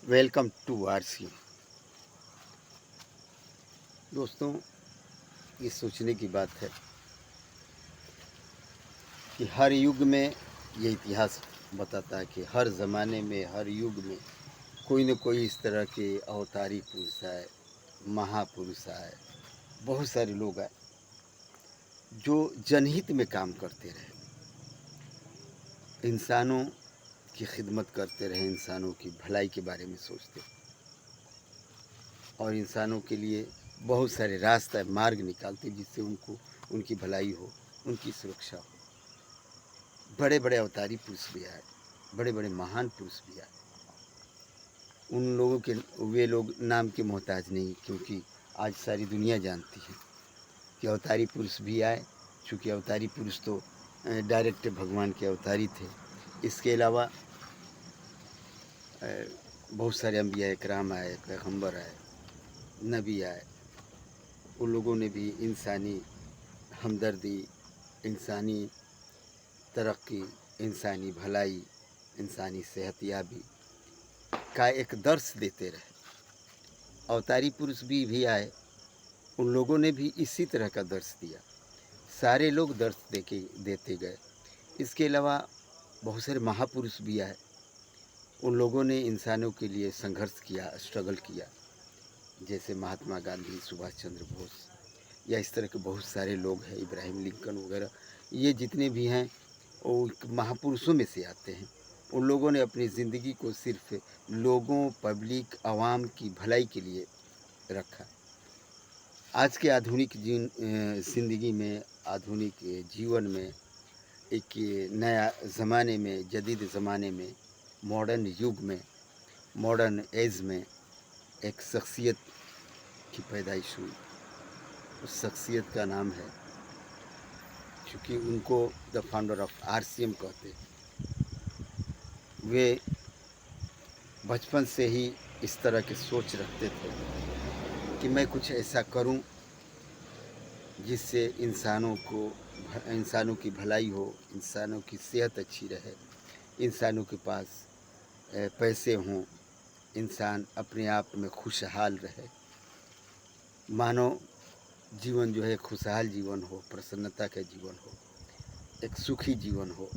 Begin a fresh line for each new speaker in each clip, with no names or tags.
Welcome to RC. दोस्तों, ये सोचने की बात है कि हर युग में ये इतिहास बताता है कि हर ज़माने में, हर युग में कोई न कोई इस तरह के अवतारी पुरुष आए, महापुरुष आए, बहुत सारे लोग आए जो जनहित में काम करते रहे, इंसानों की खिदमत करते रहे, इंसानों की भलाई के बारे में सोचते और इंसानों के लिए बहुत सारे रास्ता मार्ग निकालते जिससे उनको उनकी भलाई हो, उनकी सुरक्षा हो। बड़े बड़े अवतारी पुरुष भी आए, बड़े बड़े महान पुरुष भी आए। उन लोगों के वे लोग नाम के मोहताज नहीं, क्योंकि आज सारी दुनिया जानती है कि अवतारी पुरुष भी आए। चूँकि अवतारी पुरुष तो डायरेक्ट भगवान के अवतारी थे। इसके अलावा बहुत सारे अम्बिया इकराम आए, पैगम्बर आए, नबी आए। उन लोगों ने भी इंसानी हमदर्दी, इंसानी तरक्की, इंसानी भलाई, इंसानी सेहतयाबी का एक दर्श देते रहे। अवतारी पुरुष भी आए, उन लोगों ने भी इसी तरह का दर्श दिया। सारे लोग दर्श देते गए। इसके अलावा बहुत सारे महापुरुष भी आए, उन लोगों ने इंसानों के लिए संघर्ष किया, स्ट्रगल किया, जैसे महात्मा गांधी, सुभाष चंद्र बोस या इस तरह के बहुत सारे लोग हैं, इब्राहिम लिंकन वगैरह। ये जितने भी हैं वो महापुरुषों में से आते हैं। उन लोगों ने अपनी ज़िंदगी को सिर्फ लोगों, पब्लिक, आवाम की भलाई के लिए रखा। आज के आधुनिक ज़िंदगी में, आधुनिक जीवन में, एक ये नया ज़माने में, जदीद ज़माने में, मॉडर्न युग में, मॉडर्न एज में एक शख्सियत की पैदाइश हुई। उस शख्सियत का नाम है, चूँकि उनको द फाउंडर ऑफ आरसीएम कहते हैं। वे बचपन से ही इस तरह की सोच रखते थे कि मैं कुछ ऐसा करूं जिससे इंसानों की भलाई हो, इंसानों की सेहत अच्छी रहे, इंसानों के पास पैसे हों, इंसान अपने आप में खुशहाल रहे, मानव जीवन जो है खुशहाल जीवन हो, प्रसन्नता का जीवन हो, एक सुखी जीवन हो,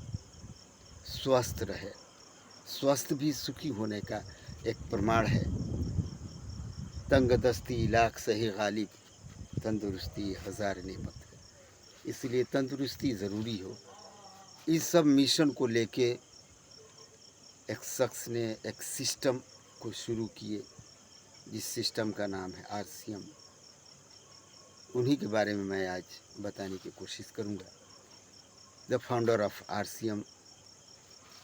स्वस्थ रहे। स्वस्थ भी सुखी होने का एक प्रमाण है। तंगदस्ती लाख सही गालिब, तंदुरुस्ती हज़ार नेमत है। इसलिए तंदुरुस्ती ज़रूरी हो। इस सब मिशन को लेके एक शख्स ने एक सिस्टम को शुरू किए, जिस सिस्टम का नाम है आरसीएम। उन्हीं के बारे में मैं आज बताने की कोशिश करूँगा। द फाउंडर ऑफ आरसीएम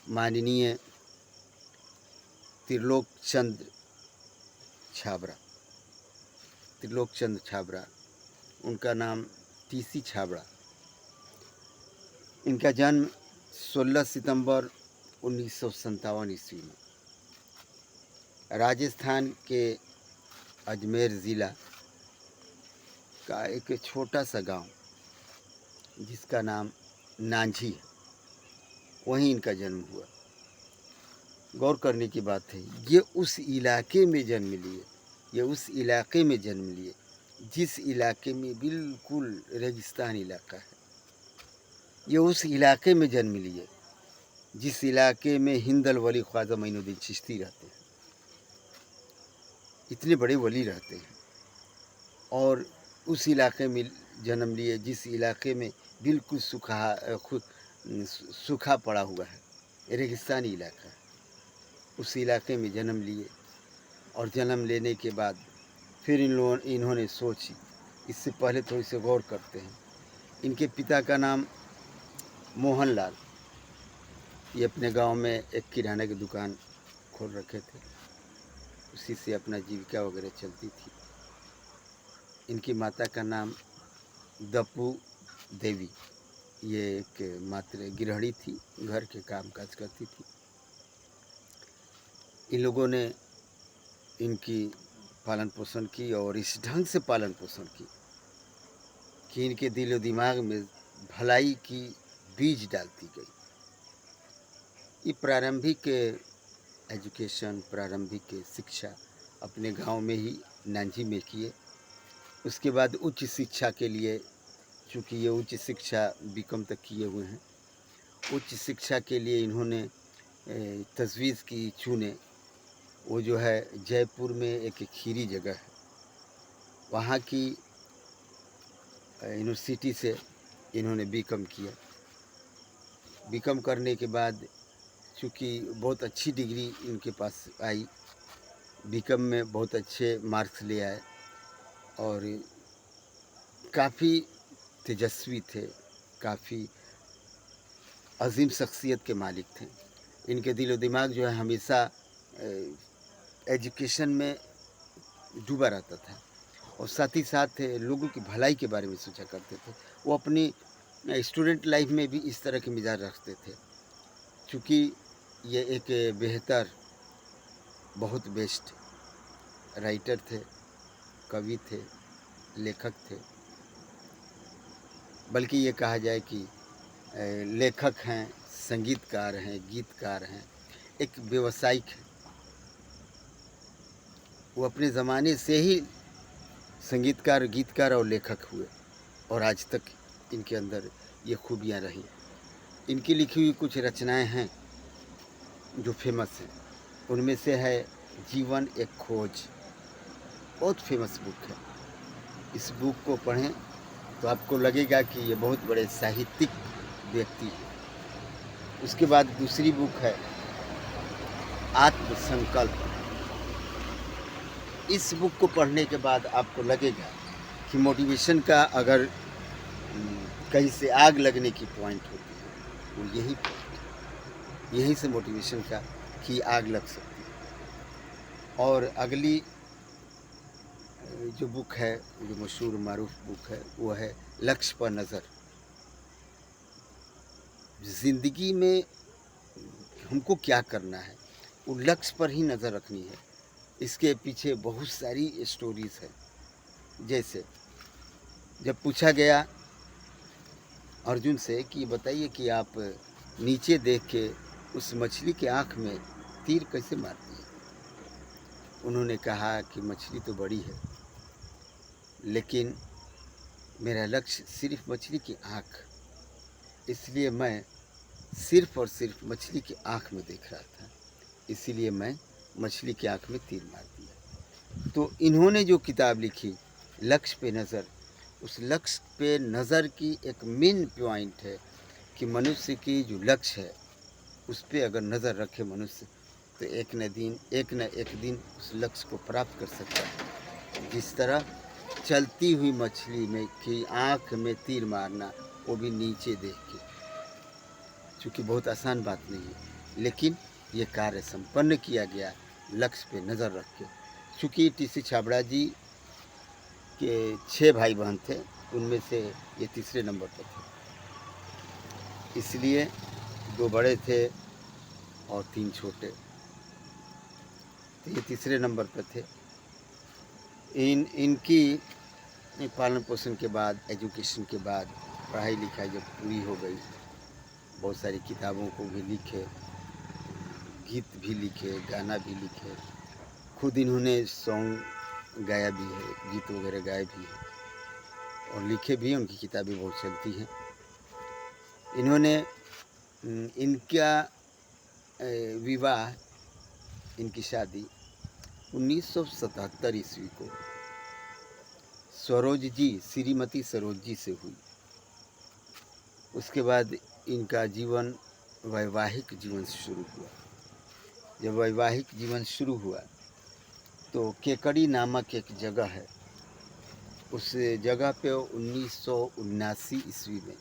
माननीय त्रिलोक चंद्र छाबड़ा। त्रिलोक चंद्र छाबड़ा, उनका नाम टीसी छाबड़ा। इनका जन्म 16 सितंबर 1957 ईस्वी में राजस्थान के अजमेर ज़िला का एक छोटा सा गांव जिसका नाम नांझी है, वहीं इनका जन्म हुआ। गौर करने की बात है, ये उस इलाके में जन्म लिए जिस इलाके में बिल्कुल रेगिस्तान इलाका है। ये उस इलाके में जन्म लिए जिस इलाके में हिंदल वली ख्वाजा मोइनुद्दीन चिश्ती रहते हैं। इतने बड़े वली रहते हैं। और उस इलाके में जन्म लिए जिस इलाके में बिल्कुल सूखा पड़ा हुआ है, रेगिस्तानी इलाका है। उस इलाके में जन्म लिए और जन्म लेने के बाद फिर इन्होंने सोची। इससे पहले थोड़ी सी गौर करते हैं। इनके पिता का नाम मोहनलाल। ये अपने गांव में एक किराने की दुकान खोल रखे थे, उसी से अपना जीविका वगैरह चलती थी। इनकी माता का नाम दप्पू देवी। ये एक मात्र गृहिणी थी, घर के काम काज करती थी। इन लोगों ने इनकी पालन पोषण की और इस ढंग से पालन पोषण की कि इनके दिलो दिमाग में भलाई की बीज डालती गई। ये प्रारंभिक एजुकेशन प्रारंभिक शिक्षा अपने गांव में ही नांझी में किए। उसके बाद उच्च शिक्षा के लिए, चूँकि ये उच्च शिक्षा बीकॉम तक किए हुए हैं, उच्च शिक्षा के लिए इन्होंने तजवीज़ की चुने। वो जो है जयपुर में एक खीरी जगह है, वहाँ की यूनिवर्सिटी से इन्होंने बीकॉम किया। बीकॉम करने के बाद चूँकि बहुत अच्छी डिग्री इनके पास आई, बीकॉम में बहुत अच्छे मार्क्स ले आए और काफ़ी तेजस्वी थे, काफ़ी अजीम शख्सियत के मालिक थे। इनके दिलो दिमाग जो है हमेशा एजुकेशन में डूबा रहता था और साथ ही साथ लोगों की भलाई के बारे में सोचा करते थे। वो अपनी स्टूडेंट लाइफ में भी इस तरह के मिजाज रखते थे। चूँकि ये एक बेहतर, बहुत बेस्ट राइटर थे, कवि थे, लेखक थे, बल्कि ये कहा जाए कि लेखक हैं, संगीतकार हैं, गीतकार हैं, एक व्यावसायिक हैं। वो अपने ज़माने से ही संगीतकार, गीतकार और लेखक हुए और आज तक इनके अंदर ये खूबियाँ रहीं। इनकी लिखी हुई कुछ रचनाएं हैं जो फेमस हैं। उनमें से है जीवन एक खोज, बहुत फेमस बुक है। इस बुक को पढ़ें तो आपको लगेगा कि ये बहुत बड़े साहित्यिक व्यक्ति हैं। उसके बाद दूसरी बुक है आत्मसंकल्प। इस बुक को पढ़ने के बाद आपको लगेगा कि मोटिवेशन का अगर कहीं से आग लगने की पॉइंट होती है, वो यही पॉइंट, यहीं से मोटिवेशन की आग लग सकती है। और अगली जो बुक है, जो मशहूर मारूफ बुक है, वो है लक्ष्य पर नज़र। ज़िंदगी में हमको क्या करना है, वो लक्ष्य पर ही नज़र रखनी है। इसके पीछे बहुत सारी स्टोरीज़ हैं। जैसे जब पूछा गया अर्जुन से कि बताइए कि आप नीचे देख के उस मछली के आँख में तीर कैसे मारती हैं, उन्होंने कहा कि मछली तो बड़ी है, लेकिन मेरा लक्ष्य सिर्फ मछली की आँख, इसलिए मैं सिर्फ और सिर्फ मछली की आँख में देख रहा था, इसीलिए मैं मछली की आँख में तीर मार दिया। तो इन्होंने जो किताब लिखी लक्ष्य पे नज़र, उस लक्ष्य पे नज़र की एक मेन पॉइंट है कि मनुष्य की जो लक्ष्य है उस पे अगर नज़र रखे मनुष्य, तो एक न एक दिन उस लक्ष्य को प्राप्त कर सकता है। जिस तरह चलती हुई मछली में की आँख में तीर मारना, वो भी नीचे देख के, चूँकि बहुत आसान बात नहीं है, लेकिन ये कार्य संपन्न किया गया लक्ष्य पे नज़र रख के। चूँकि टीसी छाबड़ा जी के 6 भाई बहन थे, उनमें से ये तीसरे नंबर पर थे, इसलिए 2 बड़े थे और 3 छोटे, तो ये तीसरे नंबर पर थे। इनकी पालन पोषण के बाद, एजुकेशन के बाद, पढ़ाई लिखाई जब पूरी हो गई, बहुत सारी किताबों को भी लिखे, गीत भी लिखे, गाना भी लिखे, खुद इन्होंने सॉन्ग गाया भी है, गीत वगैरह गाए भी हैं और लिखे भी हैं। उनकी किताबें बहुत चलती हैं। इन्होंने इनका विवाह, इनकी शादी 1977 ईस्वी को सरोज जी, श्रीमती सरोज जी से हुई। उसके बाद इनका जीवन, वैवाहिक जीवन शुरू हुआ। जब वैवाहिक जीवन शुरू हुआ तो केकड़ी नामक एक जगह है, उस जगह पे 1979 ईस्वी में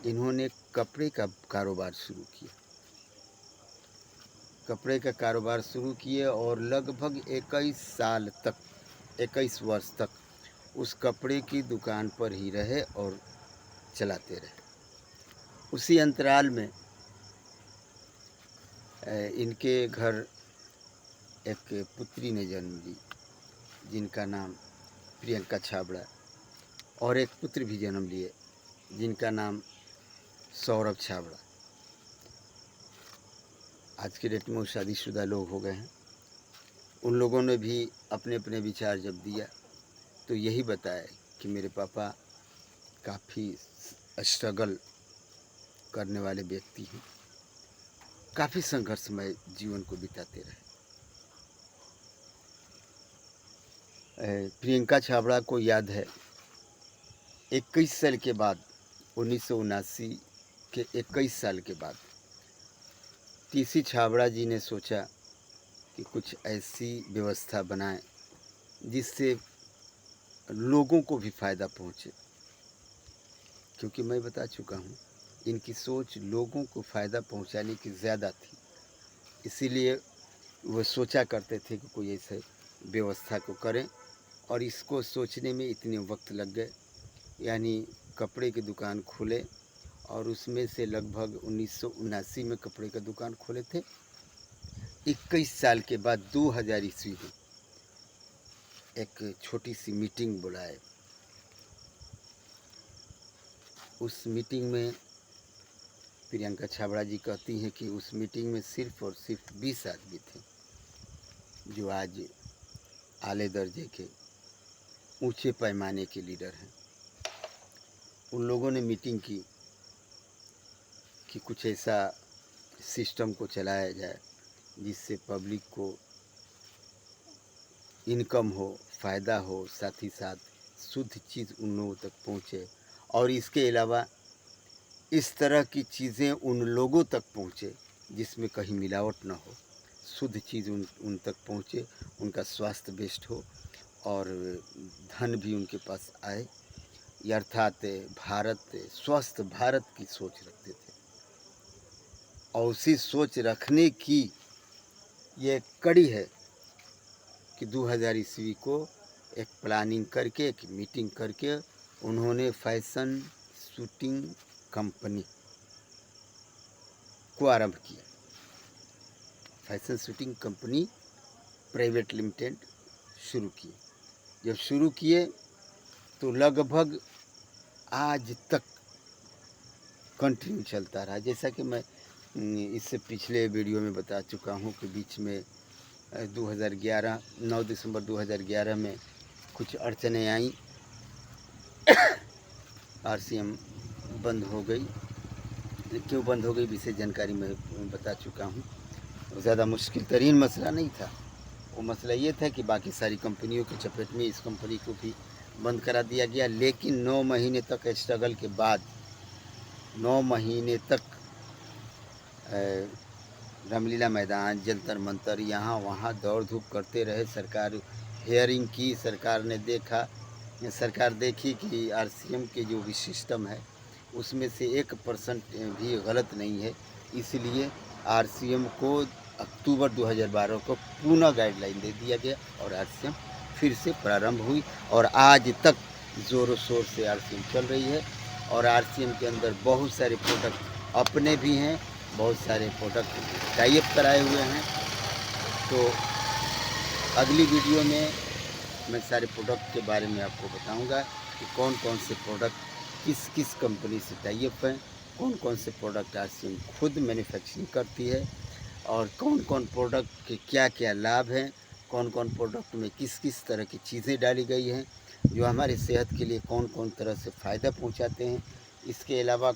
इन्होंने कपड़े का कारोबार शुरू किया। कपड़े का कारोबार शुरू किए और लगभग 21 साल तक, 21 वर्ष तक उस कपड़े की दुकान पर ही रहे और चलाते रहे। उसी अंतराल में इनके घर एक पुत्री ने जन्म ली, जिनका नाम प्रियंका छाबड़ा, और एक पुत्र भी जन्म लिए जिनका नाम सौरभ छाबड़ा। आज के डेट में वो शादीशुदा लोग हो गए हैं। उन लोगों ने भी अपने अपने विचार जब दिया तो यही बताया कि मेरे पापा काफ़ी स्ट्रगल करने वाले व्यक्ति हैं, काफ़ी संघर्षमय जीवन को बिताते रहे। प्रियंका छाबड़ा को याद है 21 साल के बाद 1979 के 21 साल के बाद टीसी छाबड़ा जी ने सोचा कि कुछ ऐसी व्यवस्था बनाएं जिससे लोगों को भी फ़ायदा पहुँचे, क्योंकि मैं बता चुका हूँ इनकी सोच लोगों को फ़ायदा पहुँचाने की ज़्यादा थी। इसीलिए वो सोचा करते थे कि कोई ऐसे व्यवस्था को करें, और इसको सोचने में इतने वक्त लग गए। यानी कपड़े की दुकान खोले और उसमें से लगभग 1979 में कपड़े का दुकान खोले थे। 21 साल के बाद 2000 ईस्वी में एक छोटी सी मीटिंग बुलाए। उस मीटिंग में प्रियंका छाबड़ा जी कहती हैं कि उस मीटिंग में सिर्फ और सिर्फ 20 आदमी थे जो आज आले दर्जे के ऊंचे पैमाने के लीडर हैं। उन लोगों ने मीटिंग की कि कुछ ऐसा सिस्टम को चलाया जाए जिससे पब्लिक को इनकम हो, फ़ायदा हो, साथ ही साथ शुद्ध चीज़ उन लोगों तक पहुँचे, और इसके अलावा इस तरह की चीज़ें उन लोगों तक पहुँचे जिसमें कहीं मिलावट ना हो, शुद्ध चीज़ उन तक पहुँचे, उनका स्वास्थ्य बेस्ट हो और धन भी उनके पास आए। अर्थात स्वस्थ भारत की सोच रखते थे, और उसी सोच रखने की ये कड़ी है कि 2000 ईस्वी को एक प्लानिंग करके, एक मीटिंग करके उन्होंने फैशन शूटिंग कंपनी को आरंभ किया। Fashion shooting company private limited शुरू की। जब शुरू किए तो लगभग आज तक कंटिन्यू चलता रहा। जैसा कि मैं इससे पिछले वीडियो में बता चुका हूँ कि बीच में 2011 9 दिसंबर 2011 में कुछ अड़चनें आईं, आरसीएम बंद हो गई। क्यों बंद हो गई विशेष जानकारी मैं बता चुका हूँ। ज़्यादा मुश्किल तरीन मसला नहीं था, वो मसला ये था कि बाकी सारी कंपनियों के चपेट में इस कंपनी को भी बंद करा दिया गया। लेकिन 9 महीने तक स्ट्रगल के बाद 9 महीने तक रामलीला मैदान, जंतर मंतर, यहाँ वहाँ दौड़ धूप करते रहे। सरकार हियरिंग की, सरकार देखी कि आरसीएम के जो भी सिस्टम है उसमें से 1% भी गलत नहीं है। इसलिए आरसीएम को अक्टूबर 2012 को पुनः गाइडलाइन दे दिया गया और आरसीएम फिर से प्रारंभ हुई, और आज तक ज़ोरों शोर से आरसीएम चल रही है। और आरसीएम के अंदर बहुत सारे प्रोडक्ट अपने भी हैं, बहुत सारे प्रोडक्ट टाई अप कराए हुए हैं। तो अगली वीडियो में मैं सारे प्रोडक्ट के बारे में आपको बताऊंगा कि कौन कौन से प्रोडक्ट किस किस कंपनी से टाई अप हैं, कौन कौन से प्रोडक्ट आरसीएम खुद मैन्युफैक्चरिंग करती है, और कौन कौन प्रोडक्ट के क्या क्या लाभ हैं, कौन कौन प्रोडक्ट में किस किस तरह की चीज़ें डाली गई हैं जो हमारे सेहत के लिए कौन कौन तरह से फ़ायदा पहुंचाते हैं। इसके अलावा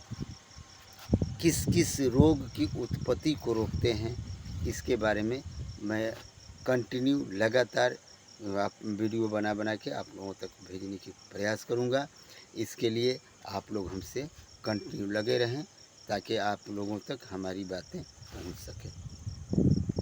किस किस रोग की उत्पत्ति को रोकते हैं, इसके बारे में मैं कंटिन्यू लगातार आप वीडियो बना के आप लोगों तक भेजने की प्रयास करूंगा। इसके लिए आप लोग हमसे कंटिन्यू लगे रहें ताकि आप लोगों तक हमारी बातें पहुंच सकें।